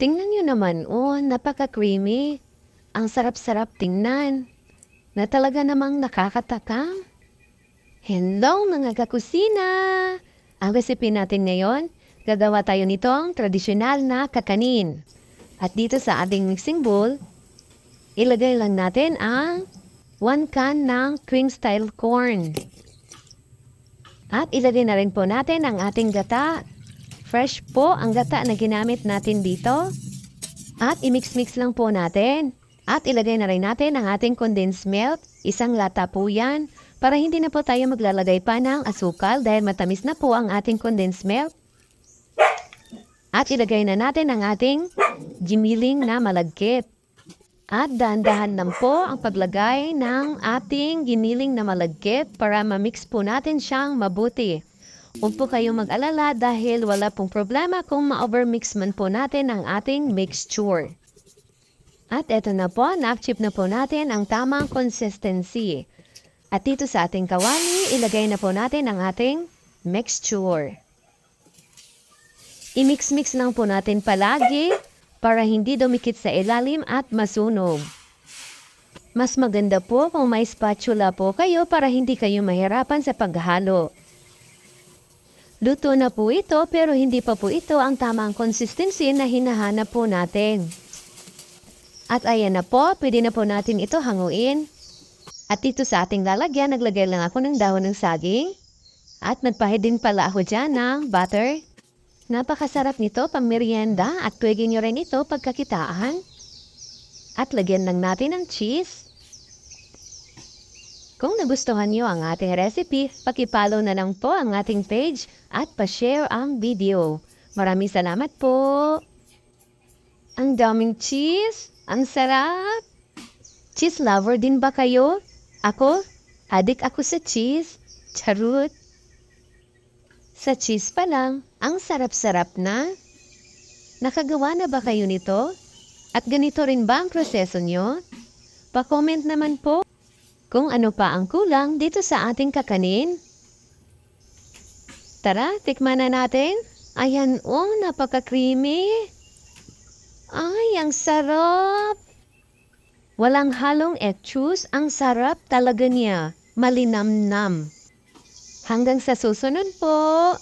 Tingnan nyo naman, oh, napaka-creamy. Ang sarap-sarap tingnan. Na talaga namang nakakatakam. Hello mga kakusina! Ang recipe natin ngayon, gagawa tayo nitong tradisyonal na kakanin. At dito sa ating mixing bowl, ilagay lang natin ang 1 can ng cream-style corn. At ilagay na rin po natin ang ating gata. Fresh po ang gata na ginamit natin dito. At i-mix-mix lang po natin. At ilagay na rin natin ang ating condensed milk. Isang lata po yan. Para hindi na po tayo maglalagay pa ng asukal dahil matamis na po ang ating condensed milk. At ilagay na natin ang ating giniling na malagkit. At dahan-dahan lang po ang paglagay ng ating giniling na malagkit para ma-mix po natin siyang mabuti. Huwag po kayong mag-alala dahil wala pong problema kung ma-overmix man po natin ang ating mixture. At eto na po, na-chip na po natin ang tamang consistency. At dito sa ating kawali, ilagay na po natin ang ating mixture. I-mix-mix lang po natin palagi para hindi dumikit sa ilalim at masunog. Mas maganda po kung may spatula po kayo para hindi kayo mahirapan sa paghalo. Luto na po ito pero hindi pa po ito ang tamang consistency na hinahanap po natin. At ayan na po, pwede na po natin ito hanguin. At dito sa ating lalagyan, naglagay lang ako ng dahon ng saging. At nagpahid din pala ako dyan ng butter. Napakasarap nito pang merienda at pwede nyo rin ito pagkakitaan. At lagyan lang natin ng cheese. Kung nagustuhan nyo ang ating recipe, pakipollow na lang po ang ating page at pa-share ang video. Maraming salamat po! Ang daming cheese! Ang sarap! Cheese lover din ba kayo? Ako? Adik ako sa cheese. Charot! Sa cheese pa lang, ang sarap-sarap na. Nakagawa na ba kayo nito? At ganito rin ba ang proseso nyo? Pa-comment naman po kung ano pa ang kulang dito sa ating kakanin. Tara, tikman na natin. Ayan, oh, napaka-creamy. Ay, ang sarap! Walang halong etchus, ang sarap talaga niya. Malinamnam. Hanggang sa susunod po!